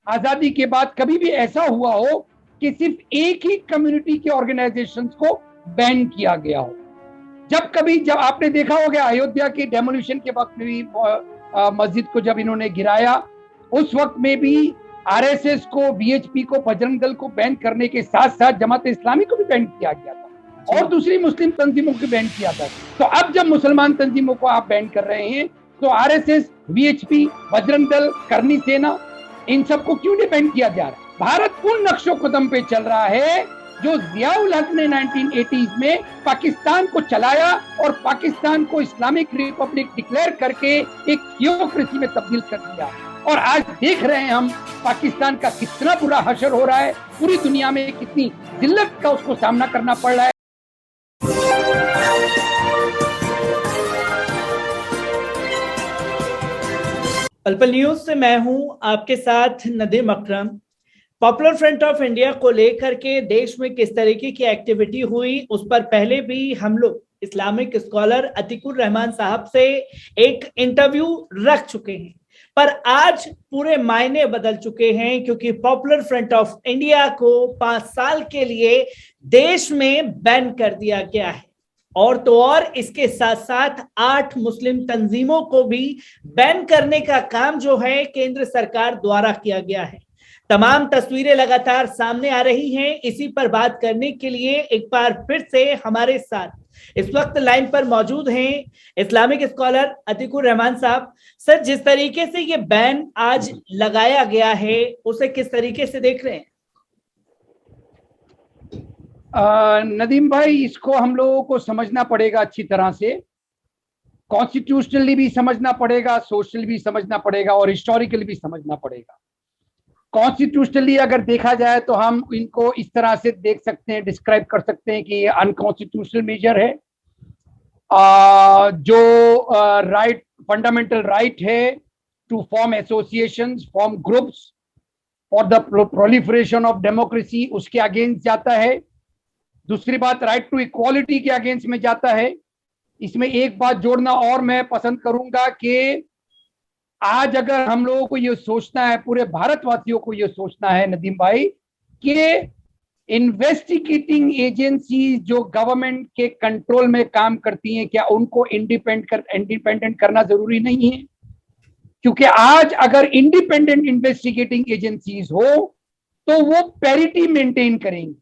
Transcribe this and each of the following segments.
आजादी के बाद कभी भी ऐसा हुआ हो कि सिर्फ एक ही कम्युनिटी के ऑर्गेनाइजेशंस को बैन किया गया हो। जब आपने देखा होगा अयोध्या के डेमोलिशन के वक्त में भी मस्जिद को जब इन्होंने गिराया, उस वक्त में भी आरएसएस को, वीएचपी को, बजरंग दल को बैन करने के साथ साथ जमात इस्लामी को भी बैन किया गया था और दूसरी मुस्लिम तंजीमों को बैन किया था। तो अब जब मुसलमान तंजीमों को आप बैन कर रहे हैं तो आरएसएस, वीएचपी, बजरंग दल, करनी सेना, इन सबको क्यों नहीं बैन किया जा रहा है? भारत उन नक्शो कदम पे चल रहा है जो जियाउल हक ने 1980s में पाकिस्तान को चलाया और पाकिस्तान को इस्लामिक रिपब्लिक डिक्लेयर करके एक थियोक्रेसी में तब्दील कर दिया। और आज देख रहे हैं हम पाकिस्तान का कितना बुरा हशर हो रहा है, पूरी दुनिया में कितनी जिल्लत का उसको सामना करना पड़ रहा है। पल न्यूज से मैं हूं आपके साथ नदीम अकरम। पॉपुलर फ्रंट ऑफ इंडिया को लेकर के देश में किस तरीके की एक्टिविटी हुई, उस पर पहले भी हम लोग इस्लामिक स्कॉलर अतीकुर रहमान साहब से एक इंटरव्यू रख चुके हैं, पर आज पूरे मायने बदल चुके हैं क्योंकि पॉपुलर फ्रंट ऑफ इंडिया को 5 साल के लिए देश में बैन कर दिया गया है। और तो और इसके साथ साथ 8 मुस्लिम तंजीमों को भी बैन करने का काम जो है केंद्र सरकार द्वारा किया गया है। तमाम तस्वीरें लगातार सामने आ रही हैं। इसी पर बात करने के लिए एक बार फिर से हमारे साथ इस वक्त लाइन पर मौजूद हैं इस्लामिक स्कॉलर अतीकुर रहमान साहब। सर, जिस तरीके से ये बैन आज लगाया गया है उसे किस तरीके से देख रहे हैं? नदीम भाई, इसको हम लोगों को समझना पड़ेगा अच्छी तरह से। कॉन्स्टिट्यूशनली भी समझना पड़ेगा, सोशल भी समझना पड़ेगा और हिस्टोरिकली भी समझना पड़ेगा। कॉन्स्टिट्यूशनली अगर देखा जाए तो हम इनको इस तरह से देख सकते हैं, डिस्क्राइब कर सकते हैं कि ये अनकॉन्स्टिट्यूशनल मेजर है, जो राइट, फंडामेंटल राइट है to form associations, form groups for the proliferation of democracy, उसके अगेंस्ट जाता है। दूसरी बात, राइट टू इक्वालिटी के अगेंस्ट में जाता है। इसमें एक बात जोड़ना और मैं पसंद करूंगा कि आज अगर हम लोगों को ये सोचना है, पूरे भारतवासियों को ये सोचना है नदीम भाई, कि इन्वेस्टिगेटिंग एजेंसी जो गवर्नमेंट के कंट्रोल में काम करती हैं, क्या उनको इंडिपेंडेंट करना जरूरी नहीं है? क्योंकि आज अगर इंडिपेंडेंट इन्वेस्टिगेटिंग एजेंसीज हो तो वो पैरिटी मेंटेन करेंगी,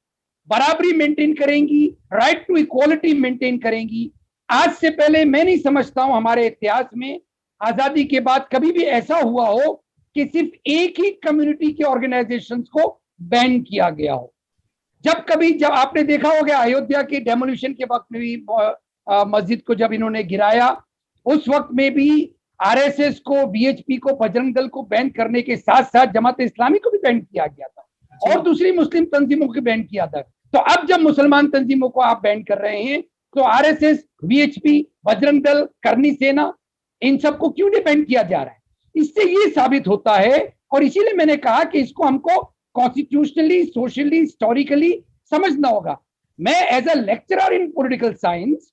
बराबरी मेंटेन करेंगी, राइट टू इक्वालिटी मेंटेन करेंगी। आज से पहले मैं नहीं समझता हूं हमारे इतिहास में आजादी के बाद कभी भी ऐसा हुआ हो कि सिर्फ एक ही कम्युनिटी के ऑर्गेनाइजेशंस को बैन किया गया हो। जब आपने देखा होगा अयोध्या के डेमोलिशन के वक्त में भी मस्जिद को जब इन्होंने गिराया, उस वक्त में भी आरएसएस को, वीएचपी को, बजरंग दल को बैन करने के साथ साथ जमात इस्लामी को भी बैन किया गया था और दूसरी मुस्लिम तंजीमों को बैन किया था। तो अब जब मुसलमान तंजीमों को आप बैन कर रहे हैं तो आरएसएस, वीएचपी, बजरंग दल, करनी सेना, इन सबको क्यों नहीं बैन किया जा रहा है? इससे ये साबित होता है, और इसीलिए मैंने कहा कि इसको हमको कॉन्स्टिट्यूशनली, सोशली, हिस्टोरिकली समझना होगा। मैं as a lecturer in political science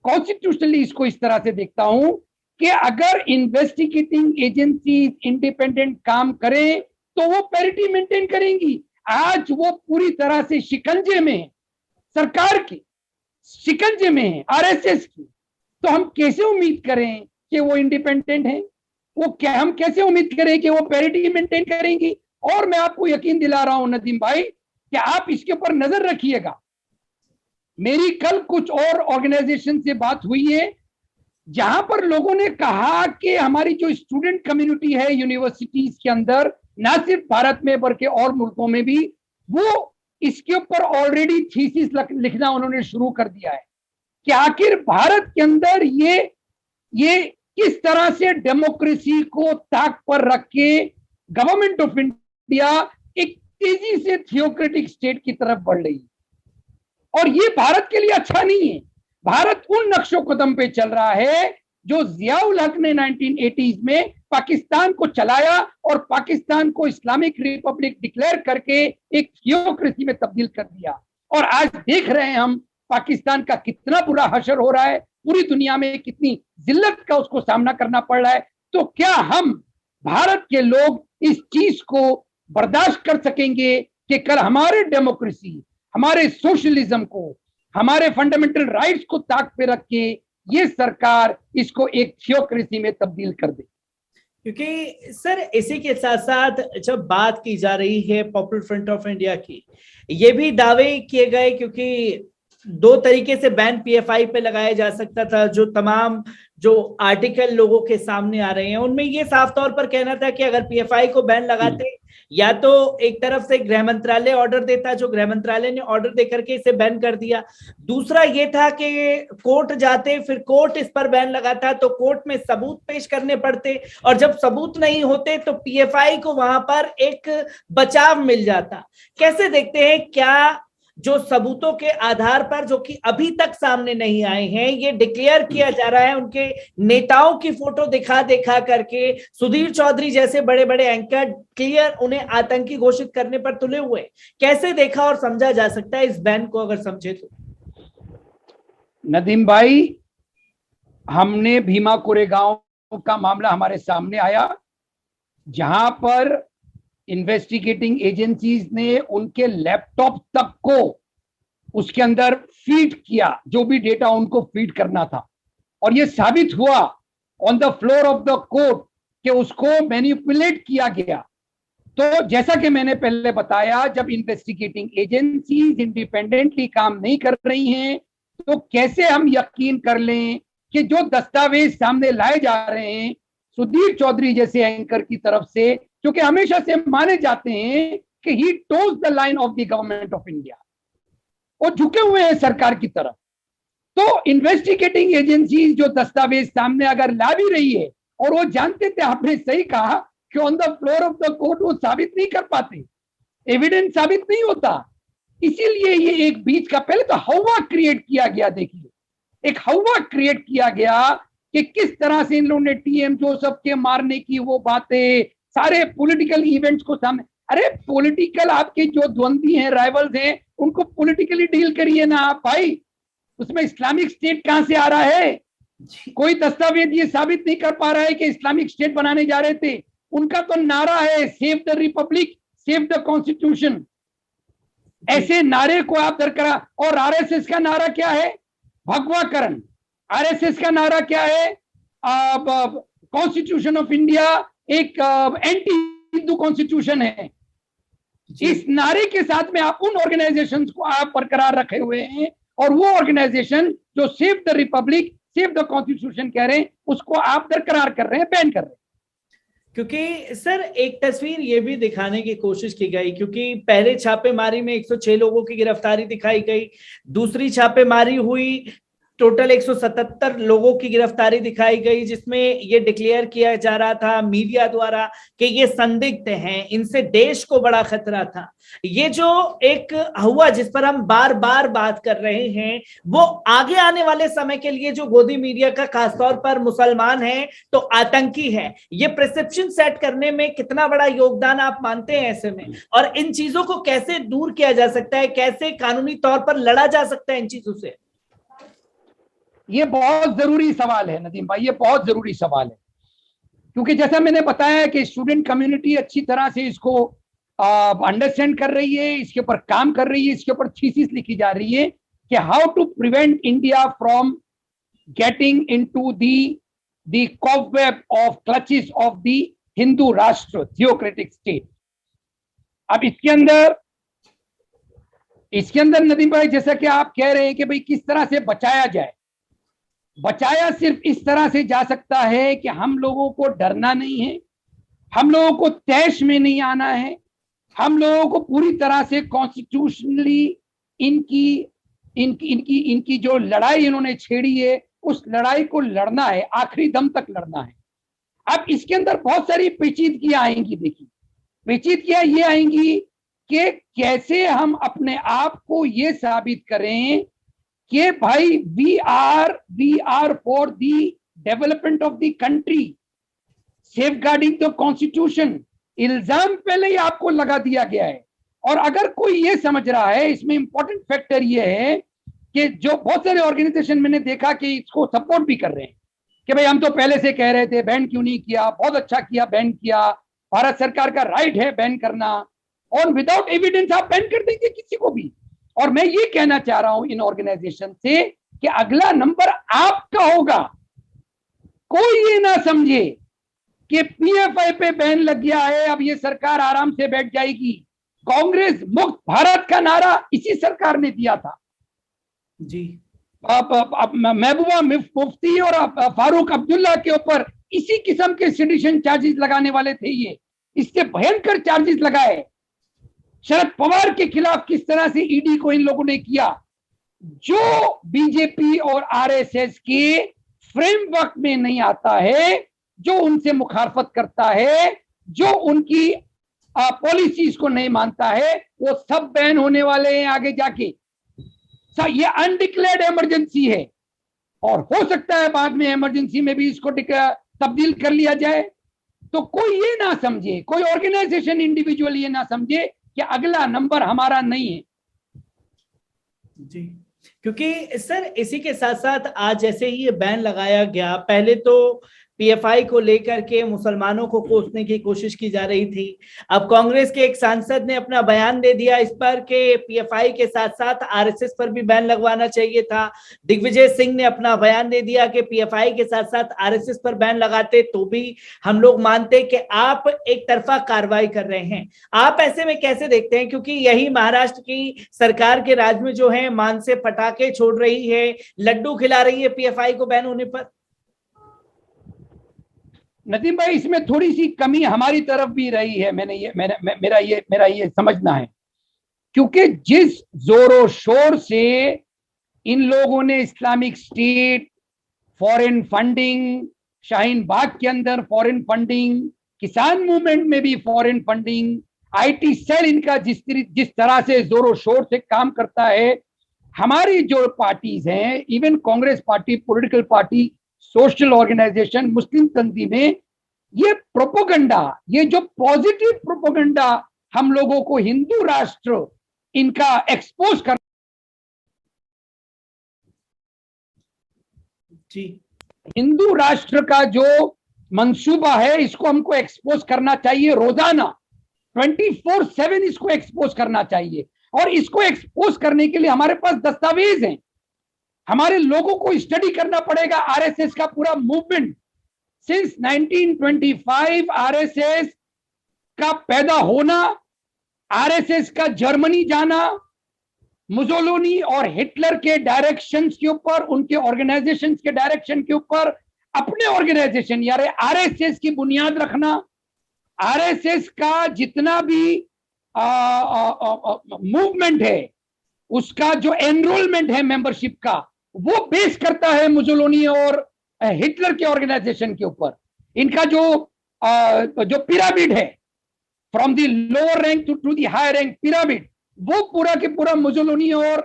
constitutionally इसको इस तरह से देखता हूं कि अगर इन्वेस्टिगेटिंग एजेंसी इंडिपेंडेंट काम करें तो वो पैरिटी मेंटेन करेंगी। आज वो पूरी तरह से शिकंजे में है, सरकार की शिकंजे में है, आरएसएस की। तो हम कैसे उम्मीद करें कि वो इंडिपेंडेंट हैं? हम कैसे उम्मीद करें कि वो पैरिटी मेंटेन करेंगी? और मैं आपको यकीन दिला रहा हूं नदीम भाई कि आप इसके ऊपर नजर रखिएगा। मेरी कल कुछ और ऑर्गेनाइजेशन से बात हुई है जहां पर लोगों ने कहा कि हमारी जो स्टूडेंट कम्युनिटी है यूनिवर्सिटीज के अंदर, ना सिर्फ भारत में बल्कि और मुल्कों में भी, वो इसके ऊपर ऑलरेडी थीसिस लिखना उन्होंने शुरू कर दिया है कि आखिर भारत के अंदर ये किस तरह से डेमोक्रेसी को ताक पर रख के गवर्नमेंट ऑफ इंडिया एक तेजी से थियोक्रेटिक स्टेट की तरफ बढ़ रही है। और ये भारत के लिए अच्छा नहीं है। भारत उन नक्शो कदम पे चल रहा है जो जियाउल हक ने 1980s में पाकिस्तान को चलाया और पाकिस्तान को इस्लामिक रिपब्लिक डिक्लेयर करके एक थियोक्रेसी में तब्दील कर दिया। और आज देख रहे हैं हम पाकिस्तान का कितना बुरा हशर हो रहा है, पूरी दुनिया में कितनी जिल्लत का उसको सामना करना पड़ रहा है। तो क्या हम भारत के लोग इस चीज को बर्दाश्त कर सकेंगे कि कल हमारे डेमोक्रेसी, हमारे सोशलिज्म को, हमारे फंडामेंटल राइट्स को ताक पे रख के ये सरकार इसको एक थियोक्रेसी में तब्दील कर दे। क्योंकि सर इसी के साथ साथ जब बात की जा रही है पॉपुलर फ्रंट ऑफ इंडिया की, ये भी दावे किए गए, क्योंकि दो तरीके से बैन पीएफआई पे लगाया जा सकता था। जो तमाम जो आर्टिकल लोगों के सामने आ रहे हैं उनमें ये साफ तौर पर कहना था कि अगर पीएफआई को बैन लगाते, या तो एक तरफ से गृह मंत्रालय ऑर्डर देता, जो गृह मंत्रालय ने ऑर्डर देकर के इसे बैन कर दिया। दूसरा ये था कि कोर्ट जाते, फिर कोर्ट इस पर बैन लगाता, तो कोर्ट में सबूत पेश करने पड़ते, और जब सबूत नहीं होते तो पीएफआई को वहां पर एक बचाव मिल जाता। कैसे देखते हैं, क्या जो सबूतों के आधार पर, जो कि अभी तक सामने नहीं आए हैं, ये डिक्लेयर किया जा रहा है उनके नेताओं की फोटो दिखा दिखा करके, सुधीर चौधरी जैसे बड़े बड़े एंकर क्लियर उन्हें आतंकी घोषित करने पर तुले हुए, कैसे देखा और समझा जा सकता है इस बैन को, अगर समझे तो? नदीम भाई, हमने भीमा कोरेगांव का मामला हमारे सामने आया, जहां पर इन्वेस्टिगेटिंग एजेंसीज ने उनके लैपटॉप तक को उसके अंदर फीड किया, जो भी डेटा उनको फीड करना था, और ये साबित हुआ on the floor of the court कि उसको मैनिपुलेट किया गया। तो जैसा कि मैंने पहले बताया, जब इन्वेस्टिगेटिंग एजेंसीज इंडिपेंडेंटली काम नहीं कर रही हैं, तो कैसे हम यकीन कर लें कि जो दस्तावेज सामने लाए जा रहे हैं सुधीर चौधरी जैसे एंकर की तरफ से, क्योंकि हमेशा से माने जाते हैं कि he toes the line of the government of India, वो झुके हुए हैं सरकार की तरफ। तो इन्वेस्टिगेटिंग एजेंसी जो दस्तावेज सामने अगर ला भी रही है, और वो जानते थे, आपने सही कहा कि on the floor of the court वो साबित नहीं कर पाते, एविडेंस साबित नहीं होता, इसीलिए ये एक बीच का पहले तो हवा क्रिएट किया गया। देखिए, एक हवा क्रिएट किया गया कि किस तरह से इन लोगों ने टीएम जोसेफ के मारने की वो बातें, सारे पॉलिटिकल इवेंट्स को सामने। अरे पॉलिटिकल आपके जो द्वंद्वी हैं, राइवल्स हैं, उनको पॉलिटिकली डील करिए ना आप भाई। उसमें इस्लामिक स्टेट कहां से आ रहा है? कोई दस्तावेज ये साबित नहीं कर पा रहा है कि इस्लामिक स्टेट बनाने जा रहे थे। उनका तो नारा है save the Republic, save the constitution. ऐसे नारे को आप दरकरार, और आरएसएस का नारा क्या है? भगवाकरण। आरएसएस का नारा क्या है? कॉन्स्टिट्यूशन ऑफ इंडिया एक एंटी हिंदू कॉन्स्टिट्यूशन है। इस नारे के साथ में आप उन ऑर्गेनाइजेशंस को आप बरकरार रखे हुए हैं, और वो ऑर्गेनाइजेशन जो save the Republic, save the constitution कह रहे हैं, उसको आप बरकरार कर रहे हैं, बैन कर रहे हैं। क्योंकि सर एक तस्वीर ये भी दिखाने की कोशिश की गई, क्योंकि पहले छापेमारी में 106 लोगों की गिरफ्तारी दिखाई गई, दूसरी छापेमारी हुई, टोटल 177 लोगों की गिरफ्तारी दिखाई गई, जिसमें ये डिक्लेयर किया जा रहा था मीडिया द्वारा कि ये संदिग्ध हैं, इनसे देश को बड़ा खतरा था। ये जो एक हुआ जिस पर हम बार बार बात कर रहे हैं, वो आगे आने वाले समय के लिए जो गोदी मीडिया का खासतौर पर मुसलमान है तो आतंकी है, ये प्रिसेप्शन सेट करने में कितना बड़ा योगदान आप मानते हैं ऐसे में? और इन चीजों को कैसे दूर किया जा सकता है, कैसे कानूनी तौर पर लड़ा जा सकता है इन चीजों से? ये बहुत जरूरी सवाल है नदीम भाई, ये बहुत जरूरी सवाल है, क्योंकि जैसा मैंने बताया कि स्टूडेंट कम्युनिटी अच्छी तरह से इसको अंडरस्टैंड कर रही है, इसके ऊपर काम कर रही है, इसके ऊपर थीसिस लिखी जा रही है कि how to prevent India from getting into the cobweb of clutches of the Hindu rashtra theocratic state. अब इसके अंदर नदीम भाई, जैसा कि आप कह रहे हैं कि भाई किस तरह से बचाया जाए, बचाया सिर्फ इस तरह से जा सकता है कि हम लोगों को डरना नहीं है, हम लोगों को तैश में नहीं आना है, हम लोगों को पूरी तरह से कॉन्स्टिट्यूशनली इनकी जो लड़ाई इन्होंने छेड़ी है, उस लड़ाई को लड़ना है, आखिरी दम तक लड़ना है। अब इसके अंदर बहुत सारी पेचीदगियां आएंगी। देखिए, पेचीदगियां ये आएंगी कि कैसे हम अपने आप को ये साबित करें कि भाई we are for the development of the country, safeguarding the constitution. इल्जाम पहले ही आपको लगा दिया गया है, और अगर कोई ये समझ रहा है, इसमें इंपॉर्टेंट फैक्टर ये है कि जो बहुत सारे ऑर्गेनाइजेशन मैंने देखा कि इसको सपोर्ट भी कर रहे हैं कि भाई हम तो पहले से कह रहे थे, बैन क्यों नहीं किया, बहुत अच्छा किया बैन किया, भारत सरकार का राइट है बैन करना, और विदाउट एविडेंस आप बैन कर देंगे किसी को भी। और मैं ये कहना चाह रहा हूं इन ऑर्गेनाइजेशन से कि अगला नंबर आपका होगा। कोई ये ना समझे कि पीएफआई पे बैन लग गया है, अब ये सरकार आराम से बैठ जाएगी। कांग्रेस मुक्त भारत का नारा इसी सरकार ने दिया था जी। महबूबा मुफ्ती और फारूक अब्दुल्ला के ऊपर इसी किस्म के सेडिशन चार्जेस लगाने वाले थे। ये इससे भयंकर चार्जेस लगाए। शरद पवार के खिलाफ किस तरह से ईडी को इन लोगों ने किया, जो बीजेपी और आरएसएस के फ्रेमवर्क में नहीं आता है, जो उनसे मुखालफत करता है, जो उनकी पॉलिसीज को नहीं मानता है, वो सब बैन होने वाले हैं आगे जाके। ये अनडिक्लेयर्ड इमरजेंसी है और हो सकता है बाद में इमरजेंसी में भी इसको तब्दील कर लिया जाए। तो कोई ये ना समझे, कोई ऑर्गेनाइजेशन इंडिविजुअल ये ना समझे कि अगला नंबर हमारा नहीं है। जी, क्योंकि सर इसी के साथ साथ आज जैसे ही ये बैन लगाया गया, पहले तो पीएफआई को लेकर के मुसलमानों को कोसने की कोशिश की जा रही थी। अब कांग्रेस के एक सांसद ने अपना बयान दे दिया इस पर कि पीएफआई के साथ साथ आरएसएस पर भी बैन लगवाना चाहिए था। दिग्विजय सिंह ने अपना बयान दे दिया कि पीएफआई के साथ साथ आरएसएस पर बैन लगाते तो भी हम लोग मानते कि आप एक तरफा कार्रवाई कर रहे हैं। आप ऐसे में कैसे देखते हैं, क्योंकि यही महाराष्ट्र की सरकार के राज में जो है मान से पटाखे छोड़ रही है, लड्डू खिला रही है पीएफआई को बैन होने पर। नदीम भाई, इसमें थोड़ी सी कमी हमारी तरफ भी रही है। मेरा ये समझना है, क्योंकि जिस जोरों शोर से इन लोगों ने Islamic State, foreign funding, Shaheen Bagh के अंदर फॉरेन फंडिंग, किसान मूवमेंट में भी फॉरेन फंडिंग, आईटी सेल इनका जिस तरह से जोरों शोर से काम करता है, हमारी जो पार्टीज हैं, even Congress party, political party, social organisation, Muslim तंजीमें, ये प्रोपोगंडा, ये जो पॉजिटिव प्रोपोगंडा हम लोगों को हिंदू राष्ट्र इनका एक्सपोज कर जी, हिंदू राष्ट्र का जो मंसूबा है, इसको हमको एक्सपोज करना चाहिए रोजाना, 24/7 इसको एक्सपोज करना चाहिए। और इसको एक्सपोज करने के लिए हमारे पास दस्तावेज हैं, हमारे लोगों को स्टडी करना पड़ेगा। आरएसएस का पूरा मूवमेंट सिंस 1925, आरएसएस का पैदा होना, आरएसएस का जर्मनी जाना, मुसोलिनी और हिटलर के डायरेक्शंस के ऊपर, उनके ऑर्गेनाइजेशंस के डायरेक्शन के ऊपर अपने ऑर्गेनाइजेशन यार आरएसएस की बुनियाद रखना, आरएसएस का जितना भी मूवमेंट है, उसका जो एनरोलमेंट है मेंबरशिप का, वो बेस करता है मुसोलिनी और हिटलर के ऑर्गेनाइजेशन के ऊपर। इनका जो पिरामिड है, from the lower rank to the higher rank pyramid, वो पूरा के पूरा मुसोलिनी और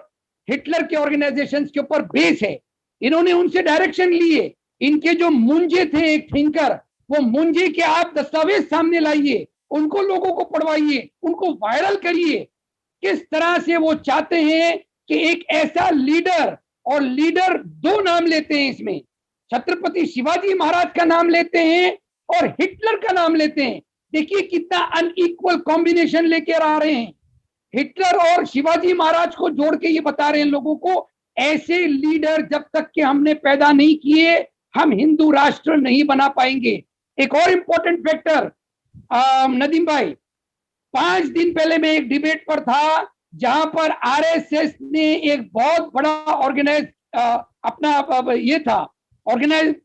हिटलर के ऑर्गेनाइजेशंस के ऊपर बेस है। इन्होंने उनसे डायरेक्शन लिए। इनके जो मुंजे थे एक थिंकर, वो मुंजे के आप दस्तावेज सामने लाइए, उनको लोगों को पढ़वाइए, उनको वायरल करिए, किस तरह से वो चाहते हैं कि एक ऐसा लीडर, और लीडर दो नाम लेते हैं इसमें, छत्रपति शिवाजी महाराज का नाम लेते हैं और हिटलर का नाम लेते हैं। देखिए कितना अनइक्वल कॉम्बिनेशन लेकर आ रहे हैं। हिटलर और शिवाजी महाराज को जोड़ के ये बता रहे हैं लोगों को, ऐसे लीडर जब तक कि हमने पैदा नहीं किए, हम हिंदू राष्ट्र नहीं बना पाएंगे। एक और इंपॉर्टेंट फैक्टर नदीम भाई, 5 दिन पहले मैं एक डिबेट पर था जहां पर आरएसएस ने एक बहुत बड़ा ऑर्गेनाइज अपना ये था ऑर्गेनाइज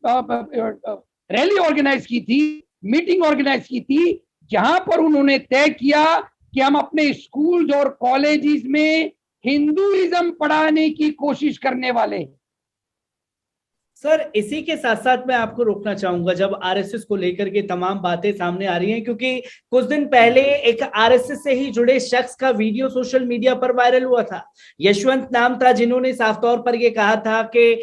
रैली ऑर्गेनाइज की थी, मीटिंग ऑर्गेनाइज की थी, जहां पर उन्होंने तय किया कि हम अपने स्कूल्स और कॉलेजेस में हिंदुइज्म पढ़ाने की कोशिश करने वाले हैं। सर इसी के साथ साथ मैं आपको रोकना चाहूंगा, जब आरएसएस को लेकर के तमाम बातें सामने आ रही हैं, क्योंकि कुछ दिन पहले एक आरएसएस से ही जुड़े शख्स का वीडियो सोशल मीडिया पर वायरल हुआ था। यशवंत नाम था, जिन्होंने साफ तौर पर यह कहा था कि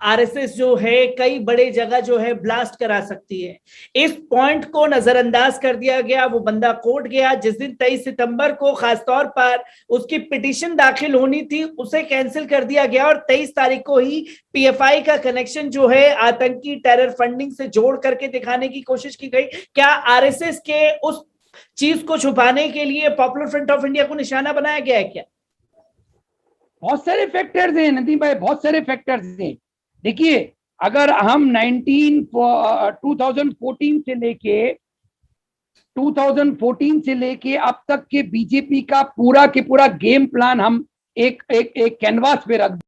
आरएसएस जो है कई बड़े जगह जो है ब्लास्ट करा सकती है। इस पॉइंट को नजरअंदाज कर दिया गया, वो बंदा कोर्ट गया। जिस दिन 23 सितंबर को खासतौर पर उसकी पिटीशन दाखिल होनी थी उसे कैंसिल कर दिया गया और 23 तारीख को ही पीएफआई का कनेक्शन जो है आतंकी टेरर फंडिंग से जोड़ करके दिखाने की कोशिश की गई। क्या आरएसएस के उस चीज को छुपाने के लिए पॉपुलर फ्रंट ऑफ इंडिया को निशाना बनाया गया है क्या? बहुत सारे फैक्टर्स हैं नदीम भाई, बहुत सारे फैक्टर्स हैं। देखिए, अगर हम 2014 से लेके अब तक के बीजेपी का पूरा के पूरा गेम प्लान हम एक एक एक कैनवास पे रख,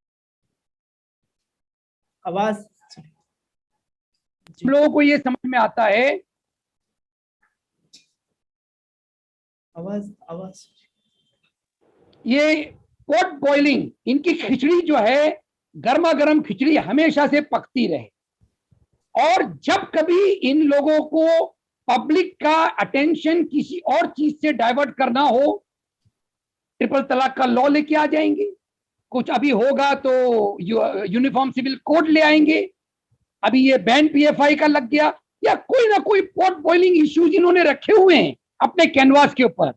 आवाज लोगों को ये समझ में आता है। आवाज ये पॉट बॉइलिंग, इनकी खिचड़ी जो है, गर्मा गर्म खिचड़ी हमेशा से पकती रहे, और जब कभी इन लोगों को पब्लिक का अटेंशन किसी और चीज से डाइवर्ट करना हो, ट्रिपल तलाक का लॉ लेके आ जाएंगे, कुछ अभी होगा तो यूनिफॉर्म सिविल कोड ले आएंगे, अभी ये बैन पीएफआई का लग गया, या कोई ना कोई पॉट बॉइलिंग इश्यूज इन्होंने रखे हुए हैं अपने कैनवास के ऊपर।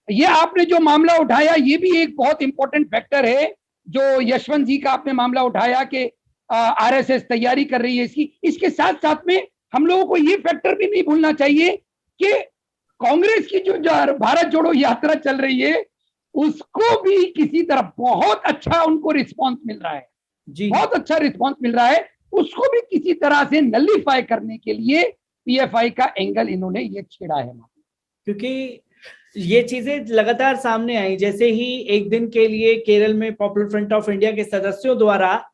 ये आपने जो मामला उठाया, ये भी एक बहुत इंपॉर्टेंट फैक्टर है, जो यशवंत जी का आपने मामला उठाया कि आरएसएस तैयारी कर रही है इसकी। इसके साथ साथ में हम लोगों को ये फैक्टर भी नहीं भूलना चाहिए कि कांग्रेस की जो भारत जोड़ो यात्रा चल रही है, उसको भी किसी तरह बहुत अच्छा उनको रिस्पांस मिल रहा है जी, बहुत अच्छा रिस्पांस मिल रहा है। उसको भी किसी तरह से नलिफाई करने के लिए पीएफआई का एंगल इन्होंने ये छेड़ा है, क्योंकि ये चीजें लगातार सामने आई। जैसे ही एक दिन के लिए केरल में पॉपुलर फ्रंट ऑफ इंडिया के सदस्यों द्वारा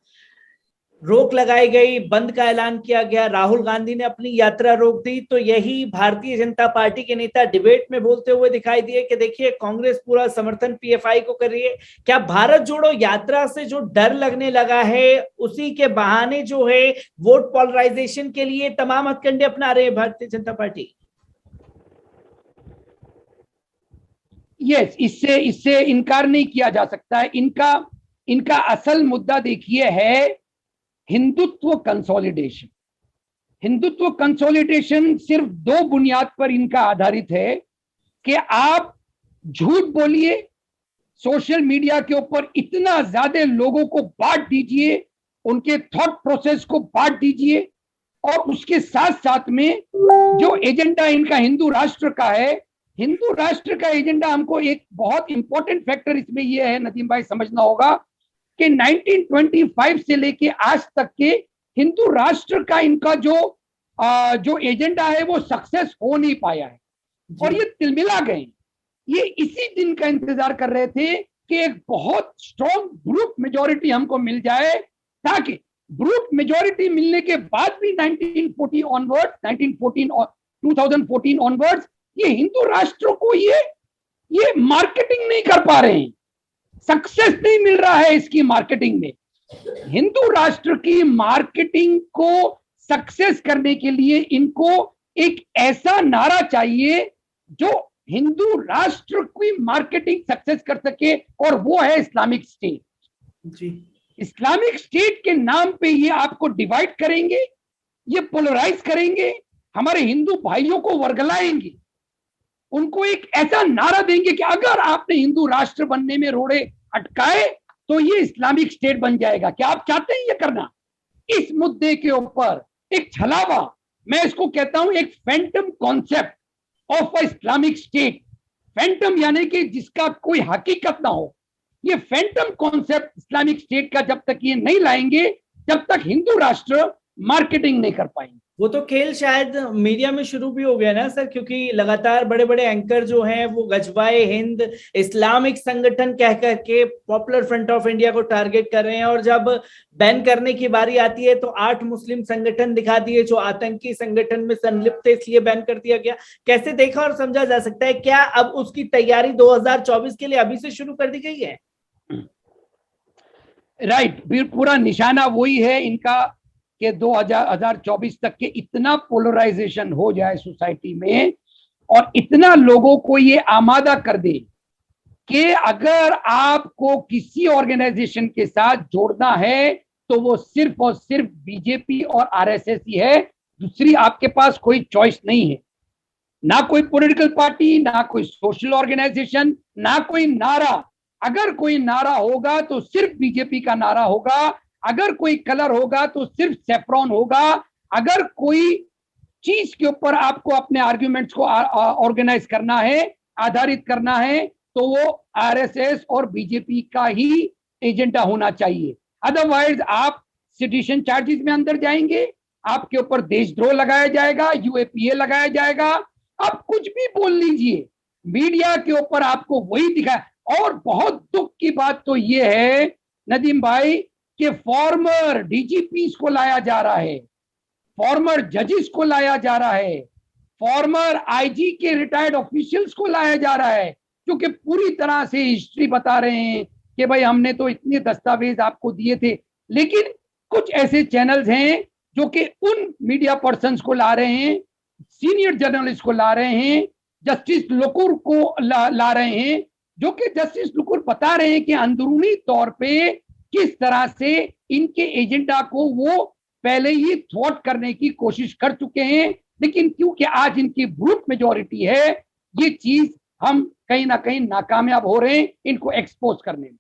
रोक लगाई गई, बंद का ऐलान किया गया, राहुल गांधी ने अपनी यात्रा रोक दी, तो यही भारतीय जनता पार्टी के नेता डिबेट में बोलते हुए दिखाई दिए कि देखिए कांग्रेस पूरा समर्थन पीएफआई को कर रही है। क्या भारत जोड़ो यात्रा से जो डर लगने लगा है, उसी के बहाने जो है वोट पोलराइजेशन के लिए तमाम हथकंडे अपना रहे हैं भारतीय जनता पार्टी? यस, इससे इनकार नहीं किया जा सकता है। इनका असल मुद्दा देखिए है हिंदुत्व कंसोलिडेशन। हिंदुत्व कंसोलिडेशन सिर्फ दो बुनियाद पर इनका आधारित है कि आप झूठ बोलिए, सोशल मीडिया के ऊपर इतना ज्यादा लोगों को बांट दीजिए, उनके थॉट प्रोसेस को बांट दीजिए, और उसके साथ साथ में जो एजेंडा इनका हिंदू राष्ट्र का है, हिंदू राष्ट्र का एजेंडा, हमको एक बहुत इंपॉर्टेंट फैक्टर इसमें यह है नदीम भाई समझना होगा कि 1925 से लेके आज तक के हिंदू राष्ट्र का इनका जो एजेंडा है वो सक्सेस हो नहीं पाया है, और ये तिलमिला गए। ये इसी दिन का इंतजार कर रहे थे कि एक बहुत स्ट्रॉन्ग ब्रूट मेजॉरिटी हमको मिल जाए, ताकि ब्रूट मेजॉरिटी मिलने के बाद भी 1914 और 2014 ऑनवर्ड्स ये हिंदू राष्ट्र को ये मार्केटिंग नहीं कर पा रहे हैं, सक्सेस नहीं मिल रहा है इसकी मार्केटिंग में। हिंदू राष्ट्र की मार्केटिंग को सक्सेस करने के लिए इनको एक ऐसा नारा चाहिए जो हिंदू राष्ट्र की मार्केटिंग सक्सेस कर सके, और वो है इस्लामिक स्टेट जी। इस्लामिक स्टेट के नाम पे ये आपको डिवाइड करेंगे, ये पोलराइज करेंगे, हमारे हिंदू भाइयों को वर्गलाएंगे, उनको एक ऐसा नारा देंगे कि अगर आपने हिंदू राष्ट्र बनने में रोड़े अटकाए तो ये इस्लामिक स्टेट बन जाएगा। क्या आप चाहते हैं ये करना? इस मुद्दे के ऊपर एक छलावा, मैं इसको कहता हूं एक Phantom concept of a Islamic state. Phantom यानी कि जिसका कोई हकीकत ना हो। ये फैंटम कॉन्सेप्ट इस्लामिक स्टेट का जब तक ये नहीं लाएंगे, जब तक हिंदू राष्ट्र मार्केटिंग नहीं कर पाएंगे। वो तो खेल शायद मीडिया में शुरू भी हो गया ना सर, क्योंकि लगातार बड़े बड़े एंकर जो हैं वो गजवाए हिंद इस्लामिक संगठन कह करके पॉपुलर फ्रंट ऑफ इंडिया को टारगेट कर रहे हैं, और जब बैन करने की बारी आती है तो 8 मुस्लिम संगठन दिखा दिए जो आतंकी संगठन में संलिप्त है, इसलिए बैन कर दिया गया। कैसे देखा और समझा जा सकता है? क्या अब उसकी तैयारी 2024 के लिए अभी से शुरू कर दी गई है? राइट, पूरा निशाना वही है इनका कि 2024 तक के इतना पोलराइजेशन हो जाए सोसाइटी में, और इतना लोगों को ये आमादा कर दे कि अगर आपको किसी ऑर्गेनाइजेशन के साथ जोड़ना है तो वो सिर्फ और सिर्फ बीजेपी और आरएसएस ही है, दूसरी आपके पास कोई चॉइस नहीं है। ना कोई पॉलिटिकल पार्टी, ना कोई सोशल ऑर्गेनाइजेशन, ना कोई नारा। अगर कोई नारा होगा तो सिर्फ बीजेपी का नारा होगा, अगर कोई कलर होगा तो सिर्फ सेफ्रॉन होगा, अगर कोई चीज के ऊपर आपको अपने आर्ग्यूमेंट्स को ऑर्गेनाइज करना है, आधारित करना है, तो वो आरएसएस और बीजेपी का ही एजेंडा होना चाहिए। अदरवाइज आप सिटिजन चार्जेस में अंदर जाएंगे, आपके ऊपर देशद्रोह लगाया जाएगा, यूएपीए लगाया जाएगा, आप कुछ भी बोल लीजिए, मीडिया के ऊपर आपको वही दिखा। और बहुत दुख की बात तो ये है नदीम भाई कि फॉर्मर डीजीपीस को लाया जा रहा है, फॉर्मर जजेस को लाया जा रहा है, फॉर्मर आईजी के रिटायर्ड ऑफिशियल्स को लाया जा रहा है, क्योंकि पूरी तरह से हिस्ट्री बता रहे हैं कि भाई हमने तो इतने दस्तावेज आपको दिए थे। लेकिन कुछ ऐसे चैनल्स हैं जो कि उन मीडिया पर्सन्स को ला रहे हैं, सीनियर जर्नलिस्ट को ला रहे हैं, जस्टिस लुकुर को ला रहे हैं, जो कि जस्टिस लुकुर बता रहे हैं कि अंदरूनी तौर पे किस तरह से इनके एजेंडा को वो पहले ही थ्वॉट करने की कोशिश कर चुके हैं। लेकिन क्योंकि आज इनकी ब्रूट मेजॉरिटी है, ये चीज हम कहीं ना कहीं नाकामयाब हो रहे हैं इनको एक्सपोज करने में।